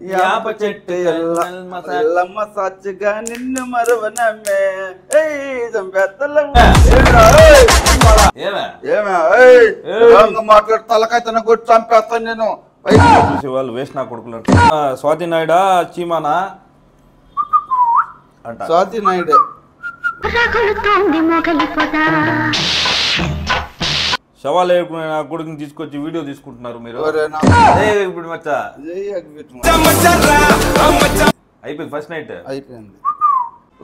యాప చెట్టు ఎల్లమ్మ సాక్షిగా నిన్ను మరువనమ్మే మాట్లాడు తలకైతే కొట్టి చంపేస్తాను నేను. చూసి వాళ్ళు వేసిన కొడుకులు స్వాతి నాయుడా చీమానా అంట. స్వాతి నాయుడే శవాలు వేసుకునే నా కొడుకుని తీసుకొచ్చి వీడియో తీసుకుంటున్నారు మీరు. ఇప్పుడు మచ్చా అయిపోయింది ఫస్ట్ నైట్ అయిపోయింది.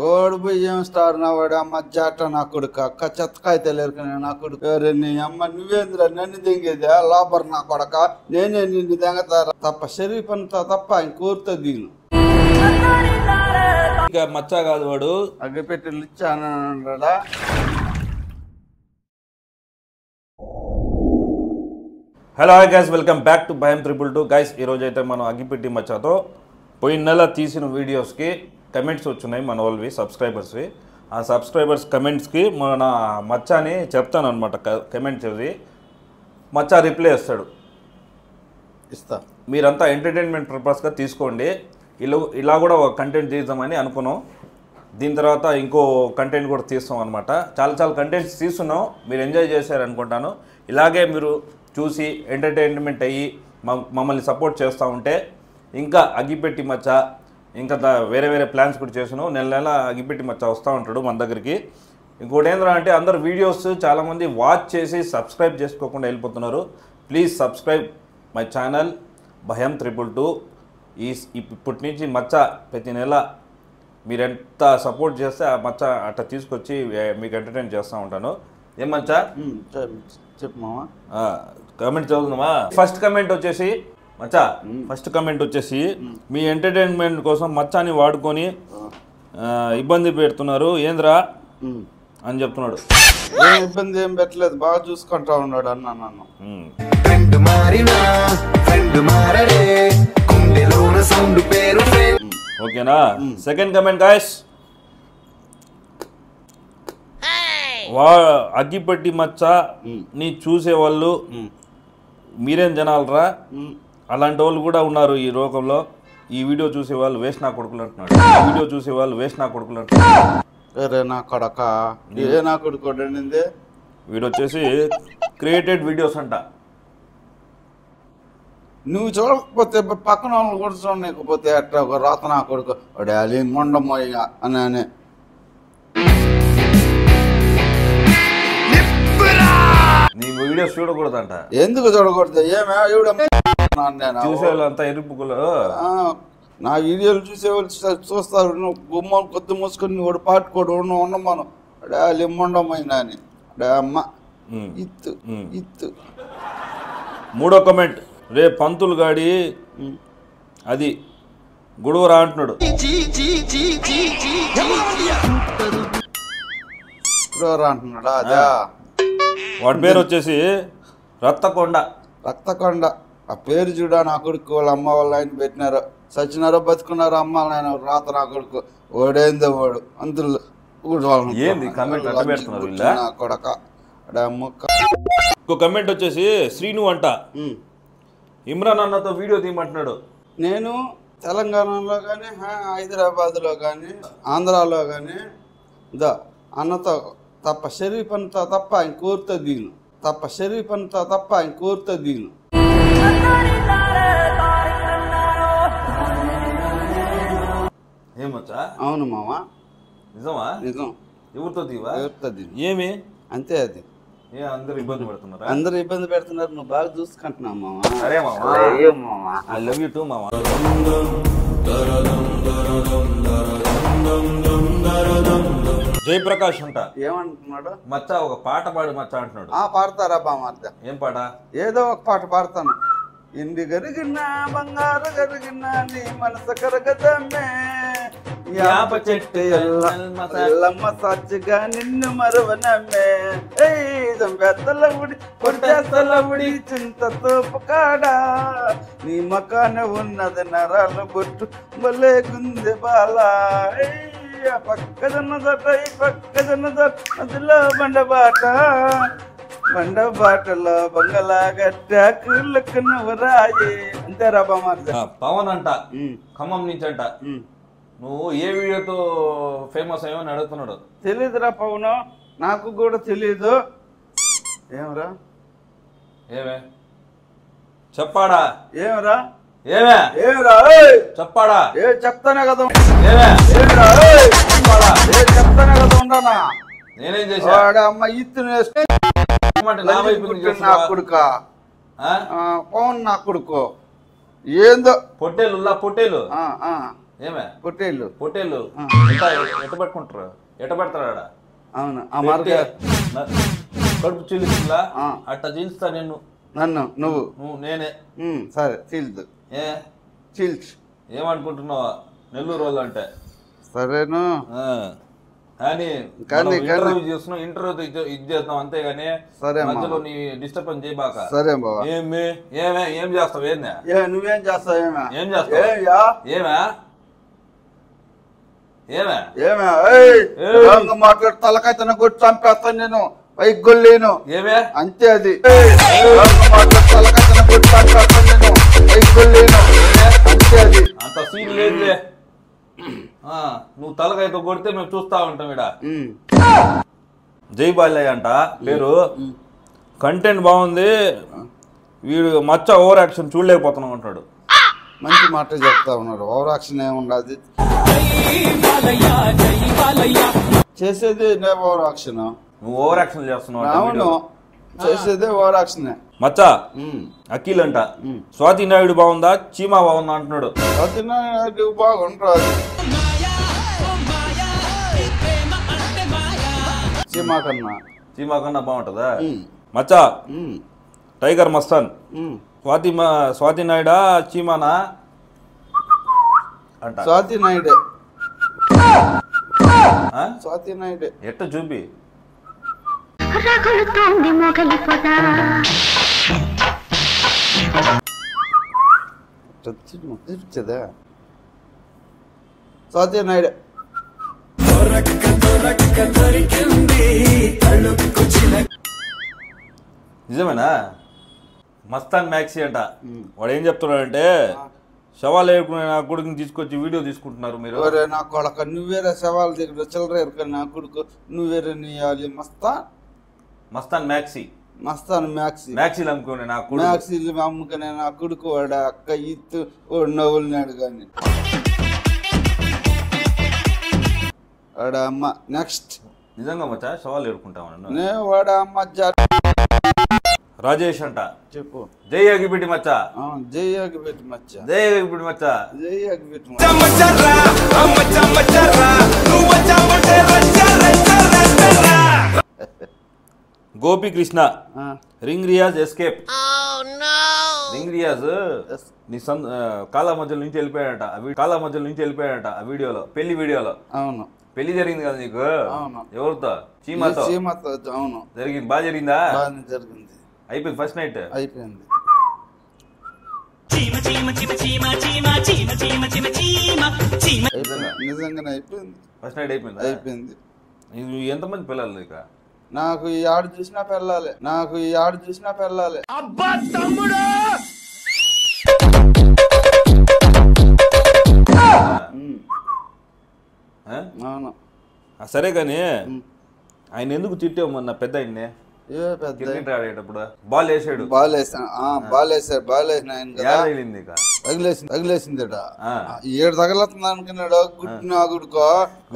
ఓడి పోయి ఏం స్టార్ నా వాడు అమ్మ జాట నా కొడుకు అక్క చెత్తకాయ తెలియరుకునే నా కొడుకు. నీ అమ్మ నువ్వేంద్ర నన్ను దింగేదా లోపర్ నా కొడక నేనే నిన్ను దింగతారా తప్ప షరీఫ్ అంతా తప్ప ఆయన కోరుతా దిగులు. ఇంకా మచ్చా కాదు వాడు అగ్గిపెట్టెలు ఇచ్చానడా. Hello hi guys, welcome back to భయం 222. గైస్ ఈరోజు అయితే మనం అగ్గిపెట్టి మచ్చాతో పోయిన నెల తీసిన వీడియోస్కి కమెంట్స్ వచ్చినాయి మన వాళ్ళవి సబ్స్క్రైబర్స్వి. ఆ సబ్స్క్రైబర్స్ కమెంట్స్కి మన మచ్చాని చెప్తాను అనమాట. కమెంట్ చేసి మచ్చా రిప్లై ఇస్తాడు. ఇస్తా, మీరంతా ఎంటర్టైన్మెంట్ పర్పస్గా తీసుకోండి. ఇలా కూడా ఒక కంటెంట్ తీద్దామని అనుకున్నాం. దీని తర్వాత ఇంకో కంటెంట్ కూడా తీస్తాం అనమాట. చాలా కంటెంట్స్ తీస్తున్నాం, మీరు ఎంజాయ్ చేశారు అనుకుంటాను. ఇలాగే మీరు చూసి ఎంటర్టైన్మెంట్ అయ్యి మమ్మల్ని సపోర్ట్ చేస్తూ ఉంటే ఇంకా అగ్గిపెట్టి మచ్చ ఇంకా వేరే ప్లాన్స్ కూడా చేస్తున్నాం. నెల అగ్గిపెట్టి మచ్చ వస్తూ ఉంటాడు మన దగ్గరికి. ఇంకోటి ఏంటంటే అంటే అందరు వీడియోస్ చాలామంది వాచ్ చేసి సబ్స్క్రైబ్ చేసుకోకుండా వెళ్ళిపోతున్నారు. ప్లీజ్ సబ్స్క్రైబ్ మై ఛానల్ భయం 222. ఇప్పటి నుంచి మచ్చ ప్రతి నెల మీరు ఎంత సపోర్ట్ చేస్తే ఆ మచ్చ అట్లా తీసుకొచ్చి మీకు ఎంటర్టైన్ చేస్తూ ఉంటాను. ఏం మచ్చా చెప్పు మామా. కమెంట్ చదువుతున్నామా? ఫస్ట్ కమెంట్ వచ్చేసి మచ్చా, ఫస్ట్ కమెంట్ వచ్చేసి మీ ఎంటర్టైన్మెంట్ కోసం మచ్చాని వాడుకొని ఇబ్బంది పెడుతున్నారు ఏంద్రా అని చెప్తున్నాడు. ఏం ఇబ్బంది ఏం పెట్టలేదు, బాగా చూసుకుంటా ఉన్నాడు అన్న నన్ను. ఓకేనా? సెకండ్ కమెంట్ గాయస్, అగ్గిపెట్టి మచ్చ నీ చూసేవాళ్ళు మీరేం జనాలరా, అలాంటి వాళ్ళు కూడా ఉన్నారు ఈ లోకంలో. ఈ వీడియో చూసేవాళ్ళు వేస్ట్ నా కొడుకులు అంటున్నాడు. ఈ వీడియో చూసేవాళ్ళు వేస్ట్ నా కొడుకులు అంటున్నాడు. అరే నా కొడక ఏ నా కొడుకు అనింది. వీడు వచ్చేసి క్రియేటెడ్ వీడియోస్ అంట. నువ్వు చూడకపోతే పక్కన వాళ్ళు కూడా చూడలేకపోతే అట్లా ఒక రాత నా కొడుకు డాలి మొండమోయ్య అని నీ వీడియోస్ చూడకూడదంట. ఎందుకు చూడకూడదు? ఏమే చూసేవాళ్ళంతా ఎరుపుకులు నా వీడియోలు చూసేవాళ్ళు చూస్తారు. నువ్వు గుమ్మలు కొద్ది మూసుకొని నువ్వు పాటుకోడు ఉండమను డాలి మొండమైనా అని అమ్మ ఇత్తు ఇత్తు. మూడో కమెంట్, రే పంతులు గాడి అది గుడువరా అంటున్నాడు. అంటున్నాడా? అదా వాడి పేరు వచ్చేసి రక్తకొండ. రక్తకొండ ఆ పేరు చూడ నా కొడుకు వాళ్ళ అమ్మ వాళ్ళు ఆయన పెట్టినారు. సచ్చినారో బతుకున్నారో అమ్మ నాయన రాత నా కొడుకు ఓడేందో వాడు అంతులు కొడక. ఇంకో కమెంట్ వచ్చేసి శ్రీను అంట ఇమ్రాన్ అన్నతో వీడియో తీయమంటున్నాడు. నేను తెలంగాణలో కానీ హైదరాబాద్లో కానీ ఆంధ్రాలో కానీ అన్నతో తప్ప షరీఫ్ అంతా తప్ప ఆయన కోరుతా దిగులు. తప్ప షరీఫ్ అంతా తప్ప ఆయన కోరుతా దిగులు. ఏమొచ్చా? అవును మామా, నిజమా? నిజం. ఎవరితో తీవా? ఎవరితో దిగు ఏమి అంతే. అది అందరు ఇబ్బంది పెడుతున్నారు. అందరు ఇబ్బంది పెడుతున్నారు, నువ్వు బాగా చూసుకుంటున్నావు మామా. సరే మామా, ఐ లవ్ యూ టూ మామా. జయప్రకాష్ అంట ఏమంటున్నాడు? మచ్చ ఒక పాట పాడు మచ్చ అంటున్నాడు. పాడతారా బామార్ద? ఏం పాట? ఏదో ఒక పాట పాడతాను. ఇండి గరిగినా బంగారు గరిగినా నీ మనసు కరగదమ్మే యాప చెట్టు ఎల్లమ్మ సాక్షిగా నిన్ను మరువనమ్మే బెత్తలవుడి పొడిచేస్తలవుడి చింతతో పుకాడా నీ మకాన ఉన్నది నరాల బొట్టు భలే గుందె బాలా పక్కదన్నదట ఈ పక్కదన్నదట అదిలో బండబాట బండ బాటలో బంగళా గట్ట కుళ్ళకు నువ్వు రాయే అంతేరా బామార్ది. పవన్ అంట ఖమ్మం నుంచి అంట. నువ్వు ఏ వీడియోతో ఫేమస్ అయ్యమని అడుగుతున్నాడు. తెలీదురా పవను, నాకు కూడా తెలీదు. ఏమరా ఏమే చెప్పాడా? ఏమరా ఏమే ఏమరా చెప్పాడా? చెప్తానే కదా. ఏమే ఏమరా చెప్తానే కదా ఉండనా. నేనేం చేసా? అమ్మ ఇత్తు నా కొడుక పవన్ నా కొడుకు ఏందో పొట్టేలు పొట్టేలు. ఏమే పొట్టేళ్ళు పొట్టేలు ఎట్ట పట్టుకుంటారు? ఎట్ట పెడతాడా? అవును ఆ మార్గ కడుపు చీలుస్తుందా? అట్ట చీల్స్తా నిన్ను. నన్ను నువ్వు నేనే. సరే చీల్దు. చీల్చు. ఏమనుకుంటున్నావా నెల్లూరు వాళ్ళు అంటే? సరేను కానీ ఇంటర్వ్యూ చేస్తున్నాం, ఇంటర్వ్యూ ఇది చేస్తాం అంతేగాని మధ్యలో నీ డిస్టర్బెన్స్ చేయబాక. సరే బాబా. ఏం చేస్తావు? ఏందా నువ్వేం చేస్తావు? ఏం చేస్తావు? మాట్లాడు తలకైతే కొట్టి చంపేస్తాను నేను. పైకి గొల్లేను అంతే. అది మాట్లాడు తలకైతే కొట్టి చంపేస్తాను నేను. పైకి గొల్లేను అంతే. అది అంత సీన్ లేదులే. నువ్వు తలకైతే కొడితే మేము చూస్తా ఉంటాం. ఇడ జై బాలయ్య అంట పేరు. కంటెంట్ బాగుంది, వీడు మచ్చ ఓవర్ యాక్షన్ చూడలేకపోతున్నాం అంటాడు. మంచి మాట చెప్తా ఉన్నాడు. ఓవర్ యాక్షన్ ఏముండదు చేసేది. ఓవర్ యాక్షన్ నువ్వు ఓవర్ యాక్షన్ చేస్తున్నావు. అవును చేసేదే ఓవర్ యాక్షన్. మచ్చా అఖిల్ అంట స్వాతి నాయుడు బాగుందా చీమా బాగుందా అంటున్నాడు. స్వాతి నాయుడు బాగుంటుంది. చీమా కన్నా బాగుంటుందా? మచ్చా టైగర్ మస్తాన్ స్వాతి నాయుడా చీమానా అంట. స్వాతి నాయుడే. స్వాతి నాయుడే. ఎట్ట చూపి స్వాతి నాయుడే. నిజమేనా? మస్తాన్ మ్యాక్సీ అంట. వాడు ఏం చెప్తున్నాడంటే శవాలు వేసుకునే నా కొడుకుని తీసుకొచ్చి వీడియో తీసుకుంటున్నారు మీరు. నా కొడక నువ్వేరే శవాల దగ్గర చిల్లర ఎరుక నా కొడుకు నువ్వేరే నీయాలి. మస్తాన్ మ్యాక్సీ మ్యాక్సీలు అమ్ముకునే నా కొడుకు. మ్యాక్సీలు అమ్ముకునే నా కొడుకు వాడు అక్క ఇత్తు వాడు నవ్వులున్నాడు కానీ వాడ అమ్మ. నెక్స్ట్ నిజంగా మచ్చా శవాలు ఏరుకుంటామన్నా నేను వాడ అమ్మ. రాజేష్ అంట చెప్పు. జై అగిపెట్టి మచ్చ. జై అగిపెట్టి మచ్చ. జై అగిపెట్టి మచ్చ. జై అగిపెట్టి Gopikrishna ring Riyaz escape. Ring Riyaz నీ కాలా మధ్యలో నుంచి వెళ్ళిపోయాడట ఆ వీడియోలో, పెళ్లి వీడియోలో. అవును పెళ్లి జరిగింది కదా నీకు. ఎవరితో? చీమాతో. అవును జరిగింది. బాగా జరిగిందా? జరిగింది. అయిపోయింది ఫస్ట్ నైట్. అయిపోయింది. నిజంగానే అయిపోయింది. ఫస్ట్ నైట్ అయిపోయింది. అయిపోయింది. ఎంతమంది పిల్లలు ఇక? నాకు ఈ ఆడు చూసినా పెళ్ళాలి. అబ్బా తమ్ముడు. అవును సరే కానీ ఆయన ఎందుకు తిట్టావు మొన్న పెద్ద ఆయన్ని? క్రికెట్ ఆడేటప్పుడు బాల్ వేసాడు. బాల్ వేసిన తగిలేసిందట. ఏడు తగలుతుంది అనుకున్నాడు. గుడ్డు గుడుకో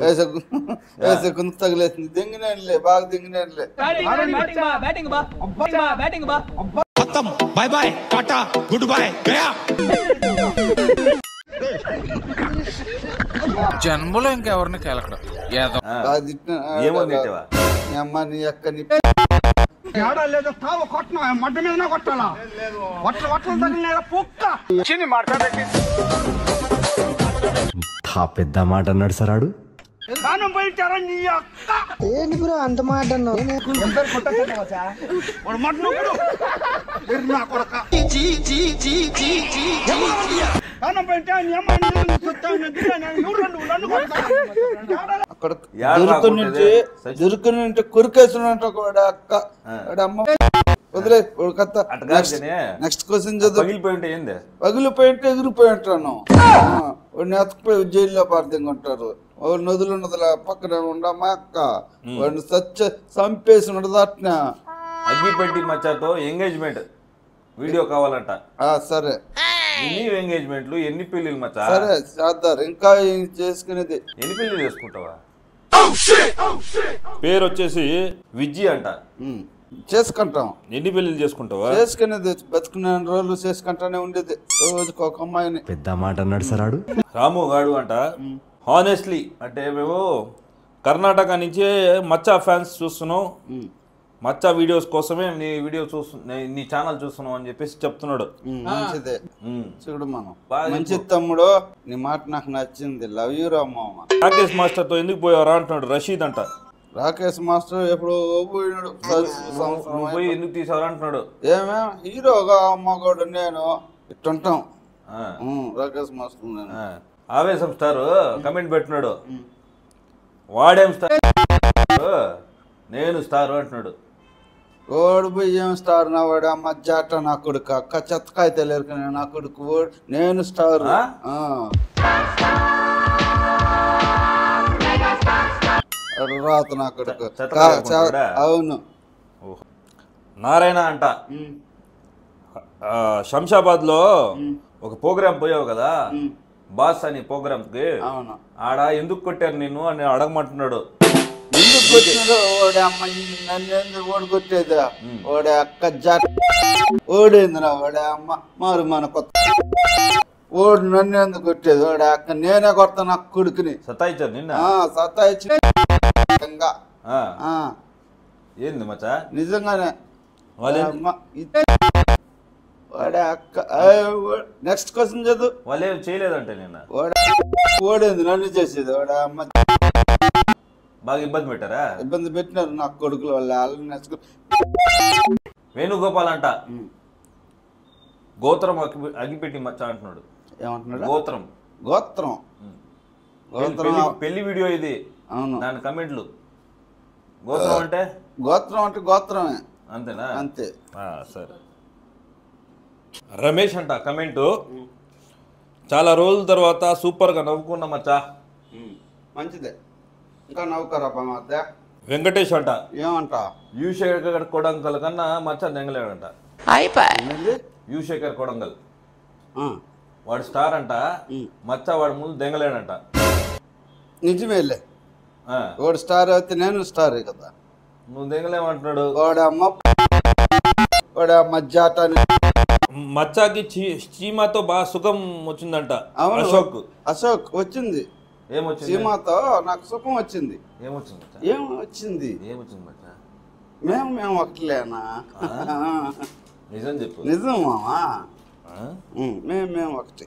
వేసే గుంత తగిలేసింది. దింగినేలే బాగా దింగినేలే. జన్మలో ఇంకెవరిని కేలకడం అమ్మ నీ అక్క నీ మడ్డ మీద కొట్టాలా? పెద్ద మాట అన్నాడు సరాడు. ఏంటి బ్రో అంత మాట అన్నావు? అక్కడ కొడుకు యాడ దొరుకుని కొరికేసినట్టు కూడా అక్క అమ్మ వదిలే కథ. నెక్స్ట్ క్వశ్చన్ చదువు. పగిలిపోయింటే ఏంది? పగిలిపోయింటే ఎగిరిపోయి ఉంటాను. వాడిని ఎత్తుకుపోయి జైల్లో పార్థంగా ఉంటారు. నదులు నదుల పక్కన ఉండమా అక్క, వాడిని చంపేసి ఉండదు అట్నా. అగ్గిపెట్టి మచ్చాతో ఎంగేజ్మెంట్ వీడియో కావాలంట. సరే, ఎన్ని ఎంగేజ్మెంట్లు, ఎన్ని పెళ్లిళ్ళు మచ్చా? సరే చేద్దారు. ఇంకా చేసుకునేది. ఎన్ని పెళ్లి చేసుకుంటావా? పేరు వచ్చేసి విజ్జి అంట. చేసుకుంటాం. ఎన్ని పెళ్లిళ్ళు చేసుకుంటావా? చేసుకునేది బతుకునే రోజులు చేసుకుంటానే ఉండేది. రోజుకి ఒక అమ్మాయిని. పెద్ద మాట అన్నాడు సార్ ఆడు. రాము గాడు అంట. హానెస్ట్లీ అంటే మేము కర్ణాటక నుంచే మచ్చా ఫ్యాన్స్ చూస్తున్నాం, మచ్చా వీడియోస్ కోసమే నీ వీడియో నీ ఛానల్ చూస్తున్నాం అని చెప్పేసి చెప్తున్నాడు. మంచిదే చూడు, మనం మంచి తమ్ముడు. నీ మాట నాకు నచ్చింది. లవ్ యూ రామ్మ. రాకేష్ మాస్టర్ తో ఎందుకు పోయావరా అంటున్నాడు రషీద్ అంట. రాకేష్ మాస్టర్ ఎప్పుడు పోయినాడు, పోయి ఎందుకు తీసావరా అంటున్నాడు. ఏమే హీరోగా అమ్మగోడు నేను ఇట్టుంటాం. రాకేష్ మాస్టర్ ఆవేశం స్టార్ కమెంట్ పెట్టినాడు. వాడేం స్టార్, నేను స్టార్ అంటున్నాడు. ఓడు బియ్యం స్టార్ నా వాడు అమ్మ జాట నా కొడుకు అక్క చెత్తకాయ తెలియక నా కొడుకు నేను స్టార్. రాత నా కొడుకు. అవును. నారాయణ అంట. శంషాబాద్ లో ఒక ప్రోగ్రామ్ పోయావు కదా, బాస్ అని ప్రోగ్రామ్ కి. ఆడ ఎందుకు కొట్టారు నిన్ను అని అడగమంటున్నాడు. ఎందుకు కొట్టినాడు? ఓడి అమ్మ నన్ను ఓడి కొట్టేదా? ఓడి అక్క జాట ఓడేందిరా? ఓడి అమ్మ మారు మన కొత్త ఓడి నన్ను ఎందుకు కొట్టేది? ఓడి అక్క నేనే కొడతా నా కొడుకుని. సతాయిచ్చారు నిన్న? సతాయిచ్చి ఏంది మచ్చా? నిజంగానే. వాడి అక్క. నెక్స్ట్ క్వశ్చన్ చదువు. వాళ్ళు ఏం చేయలేదంటే నిన్న. ఓడేంది నన్ను చేసేది? వాడి అమ్మ బాగా ఇబ్బంది పెట్టారా? ఇబ్బంది పెట్టినారు నా కొడుకులు వాళ్ళు. వేణుగోపాల్ అంట. గోత్రం అగిపెట్టి మచ్చ అంటున్నాడు. ఏమంటున్నాడు? గోత్రం. గోత్రం. పెళ్లి వీడియో ఇది. అవును. దాని కమెంట్లు. గోత్రం అంటే గోత్రం అంటే గోత్రమే. అంతేనా? అంతే. సరే. రమేష్ అంట కమెంటు. చాలా రోజుల తర్వాత సూపర్ గా నవ్వుకున్నా మచ్చా. మంచిదే. ఇంకా నవ్వుకారా మధ్య. వెంకటేష్ అంట. ఏమంట? యుశేఖర్ కొడంగల్ కన్నా మచ్చా దెంగలేడంట. యుశేఖర్ కొడంగల్ వాడు స్టార్ అంట, మచ్చా వాడు ముందు దెంగలేడంట. నిజమేలే. వాడు స్టార్ అయితే నేను స్టార్ కదా. నువ్వు దెంగలేమంటున్నాడు. వాడమ్మ జాట. మచ్చాకి చీమాతో బాగా సుఖం వచ్చిందంట. అశోక్ వచ్చింది. ఏమొచ్చింది? చీమాతో నాకు సుఖం వచ్చింది. ఏమొచ్చింది? మచ్చా? మేము ఒకటిలేనా? నిజం చెప్పు. నిజం మామా. మేము ఒకటి.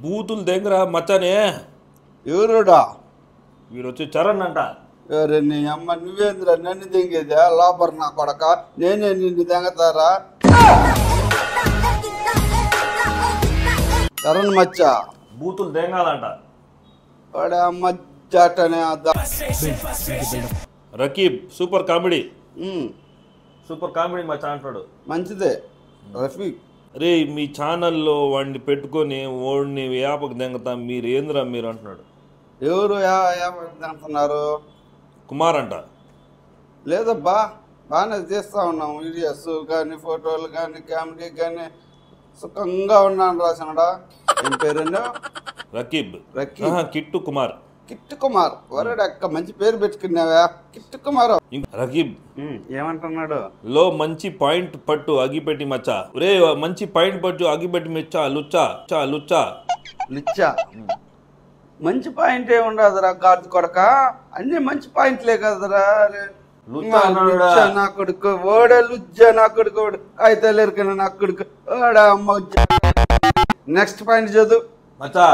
బూతులు దగ్గర మచ్చానే. ఎవరుడా? వీడు వచ్చి చరణ్ అంట. నీ అమ్మ నువ్వేంద్ర నన్ను దెంగేదా? లోపర్ నా కొడక నేనే నిన్ను దెంగతారా? చరణ్ మచ్చ బూతులు దెంగాలంట. వాడే అమ్మ జాటనే. Raqeeb super comedy. Super comedy మచ్చా అంటాడు. మంచిదే. రఫీక్ రే మీ ఛానల్లో వాడిని పెట్టుకొని వాడిని వ్యాపక దెంగతా మీరు ఏంద్రా మీరు అంటున్నాడు. ఎవరు అంటున్నారు? కుమార్ అంట. లేదబ్బా, బాగానే తీస్తా ఉన్నాం వీడియోస్ కానీ ఫోటోలు కానీ కామెడీ కానీ. సుఖంగా ఉన్నాను రాసినాడా. ఏం పేరు? రకీబ్. కిట్టు కుమార్. కిట్టు కుమార్. వరడు అక్క మంచి పేరు పెట్టుకున్నావా? కిట్టు కుమార్. రకీబ్ ఏమంటున్నాడు? లో మంచి పాయింట్ పట్టు అగిపెట్టి మచ్చా. రే మంచి పాయింట్ పట్టు అగిపెట్టి మెచ్చా. లుచ్చా లుచ్చా లుచ్చా. మంచి పాయింట్ ఏ ఉండదురా గాడి కొడక. అన్ని మంచి పాయింట్లే కదరా. నా కొడుకు ఓడే లుజ్జా నా కొడుకు. అయితే లేరుకన్నా నా కొడుకు ఓడా అమ్మ. నెక్స్ట్ పాయింట్ చదువు మచ్చా.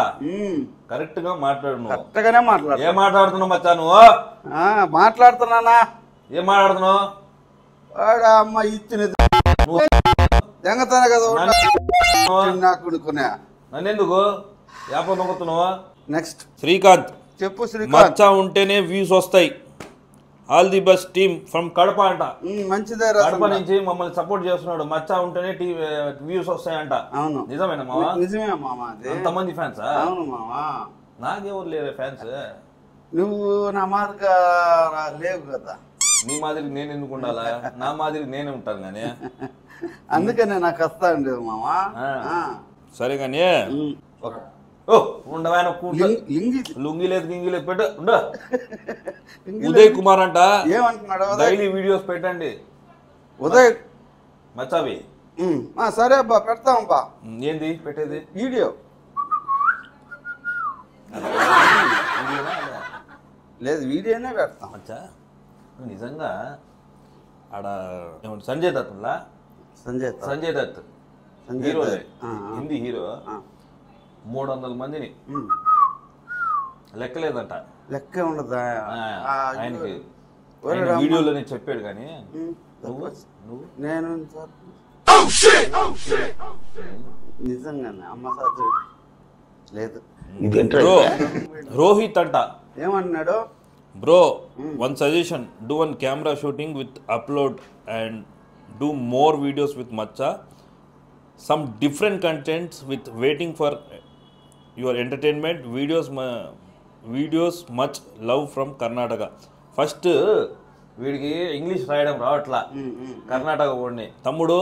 కరెక్ట్ గా మాట్లాడు. కరెక్ట్ గానే మాట్లాడు. ఏం మాట్లాడుతున్నావు మచ్చా నువ్వు? మాట్లాడుతున్నానా? ఏం మాట్లాడుతున్నావు? ఓడా అమ్మ ఇచ్చినది దెంగతానే కదా. నా కొడుకునే. నన్నెందుకు వ్యాపారం నొక్కుతున్నావా? నెక్స్ట్ శ్రీకాంత్, చెప్పు శ్రీకాంత్. మచ్చ ఉంటేనే వ్యూస్ వస్తాయి. All the best team from Kadapa అంట. మంచిదే కడప నుంచి మమ్మల్ని సపోర్ట్ చేస్తున్నాడు. మచ్చ ఉంటేనే వ్యూస్ వస్తాయంట. అవును, నిజమేనా మావా? నిజమే మామ. అంతమంది ఫ్యాన్సా? అవును మామా. నాకెవరు లేరు ఫ్యాన్స్. నువ్వు నా మార్గా లేవు కదా. నీ మాదిరి నేను ఎందుకు ఉండాలా? నా మాదిరి నేనే ఉంటాను కానీ. అందుకనే నాకు వస్తా ఉండేది మామా. సరే కానీ ఒక ఓ ఉండవాయన లింగి లుంగి లేదు గింగి లేదు పెట్ట ఉండ. ఉదయ్ కుమార్ అంట ఏమంటున్నాడు? డైలీ వీడియోస్ పెట్టండి ఉదయ్ మచ్చావి. సరే అబ్బా, పెడతామబ్బా. ఏంది పెట్టేది? వీడియో లేదు, వీడియోనే పెడతాం. మచ్చా నిజంగా ఆడ ఏమంటే సంజయ్ దత్తులా? Sanjay Dutt hero, Hindi hero. 300 మందిని లెక్కలేదంట. లెక్కే ఉండదా ఆయనకి వీడియోలోనే చెప్పాడు. కానీ నేను నిజంగానే అమ్మ సార్ లేదు. రోహిత్ అంట ఏమంటున్నాడు? Bro, one suggestion, do one camera shooting with upload and do more videos with Macha, some different contents with waiting for your entertainment videos much love from Karnataka. First వీడికి ఇంగ్లీష్ రాయడం రావట్లా, కర్ణాటక ఓడిని. తమ్ముడు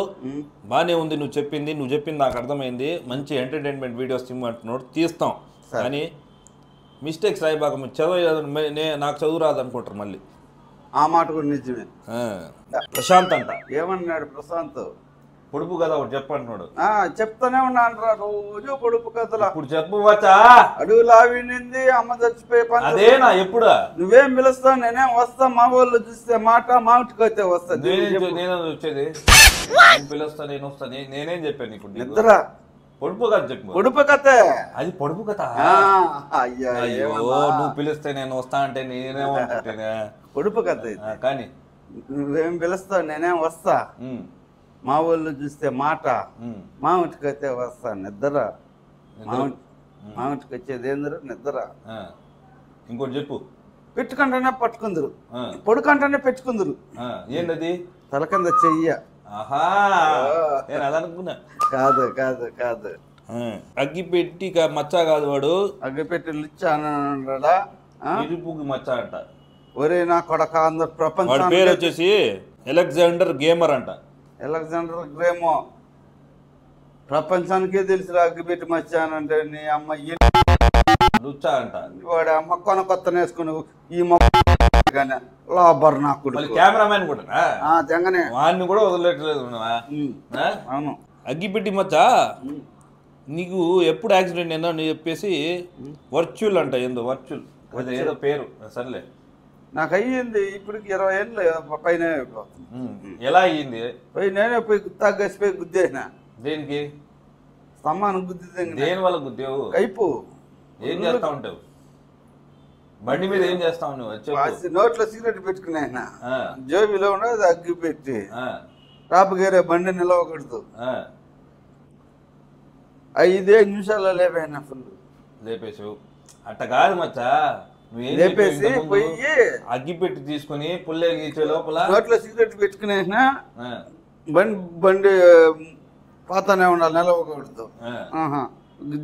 బాగానే ఉంది, నువ్వు చెప్పింది నాకు అర్థమైంది. మంచి ఎంటర్టైన్మెంట్ వీడియోస్ తీయమంటున్నాడు, తీస్తాం. కానీ మిస్టేక్స్ రాయబాక, చదువు నాకు చదువు రాదు అనుకుంటారు మళ్ళీ. ఆ మాట కూడా నిజమే. ప్రశాంత్ అంట ఏమన్నాడు? ప్రశాంత్ పొడుపు కథ ఒకటి చెప్పంటున్నాడు. చెప్తానే ఉన్నాను రా, రోజు పొడుపు కథలు. ఇప్పుడు చెప్పవచ్చా? అడుగు లావినింది, అమ్మ చచ్చిపోయి పని. అదేనా? ఎప్పుడు నువ్వేం పిలుస్తావు? నేనేం వస్తా. మా వాళ్ళు చూస్తే మాట మామిటికైతే వస్తా. నేను వచ్చేది పిలుస్తా, నేను వస్తా. నేనేం చెప్పాను ఇప్పుడు? నిద్ర పొడుపు కథ చెప్పు. పొడుపు కథ అది పొడుపు కథ. అయ్యో, నువ్వు పిలిస్తే నేను వస్తా అంటే నేనేమనుకుంటేనే పొడుపు కథ. కానీ నువ్వేం పిలుస్తావు? నేనేం వస్తా. మా వాళ్ళు చూస్తే మాట మామిటికైతే వస్తా. నిద్ర మామిటికి వచ్చేది ఏంద్ర? నిద్ర. ఇంకోటి చెప్పు. పెట్టుకుంటేనే పట్టుకుందరు, పొడుకంటేనే పెట్టుకుందరు. ఏంటది? తల కింద చెయ్య. ఆహా, నేను అదనుకున్నా. కాదు కాదు కాదు. అగ్గిపెట్టి మచ్చ కాదు వాడు. అగ్గిపెట్టి లిచ్చాడా? ఇరుపుకి మచ్చ అంట. ఒరే నా కొడక, అందరు ప్రపంచం. వాడి పేరు వచ్చేసి అలెగ్జాండర్ గేమర్ అంట. అలెగ్జాండర్ గ్రేమో. ప్రపంచానికే తెలిసి అగ్గిపెట్టి మచ్చానంటే నీ అమ్మ లుచ్చా అంట. వాడు అమ్మ కొత్త వేసుకుని ఈ లాబర్ నా కొడుకు. కెమెరామెన్ కూడా తెంగనే వాడిని కూడా వదిలేట్లేదు. అవును. అగ్గిపెట్టి మచ్చ నీకు ఎప్పుడు యాక్సిడెంట్ ఏందో అని చెప్పేసి వర్చువల్ అంట. ఏందో వర్చువల్ ఏదో పేరు. సర్లే, నాకు అయ్యింది ఇప్పటికి 20 ఏళ్ళు పైన. ఎలా అయ్యింది? నేనే పోయి తగ్గసిపోయి గుద్దేనా. దేనికి? స్తంభానికి గుద్ది. దేని వల్ల గుద్దేవు? కైపు. ఏం చేస్తా ఉంటావు? బండి మీద ఏం చేస్తావు నువ్వు? నోట్లో సిగరెట్ పెట్టుకున్నా, జోబిలో ఉండదు అగ్గి పెట్టి. రాపగేరే బండి నిలవకూడదు. 5 నిమిషాల్లో లేపైనా ఫుల్. లేపేసావు? అట్ట కాదు మచ్చా, లేపేసి పోయి అగ్గిపెట్టి తీసుకుని పుల్లే గీచే లోపల నోట్లో సిగరెట్ పెట్టుకునేసిన బండి పాతనే ఉండాలి, నిలవకూడదు.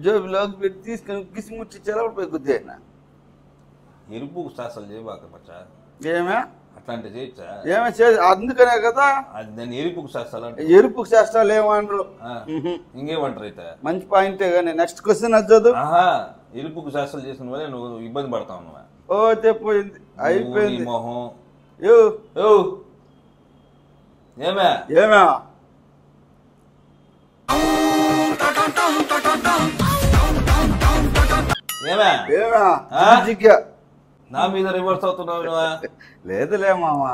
జోబిలోకి పెట్టి తీసుకుని కిసిముచ్చి పోయి గుద్దేనా. ఎరుపు శాస్త్రాలు చేయబాక మచ్చా. ఏమే అట్లాంటి చేయొచ్చా? ఏమే అందుకనే కదా అది దాన్ని ఎరుపు శాస్త్రాలు అంటే. ఎరుపు శాస్త్రాలు ఏమంటారు? ఇంకేమంటారు అయితే? మంచి పాయింటే. కానీ నెక్స్ట్ క్వశ్చన్ అది. ఎరుపుకు శాస్త్రాలు చేసిన వల్ల నువ్వు ఇబ్బంది పడతావు. నువ్వు పోయింది, అయిపోయింది మొహం. ఏమే నా మీద రివర్స్ అవుతున్నావు నువ్వు? లేదులే మామా.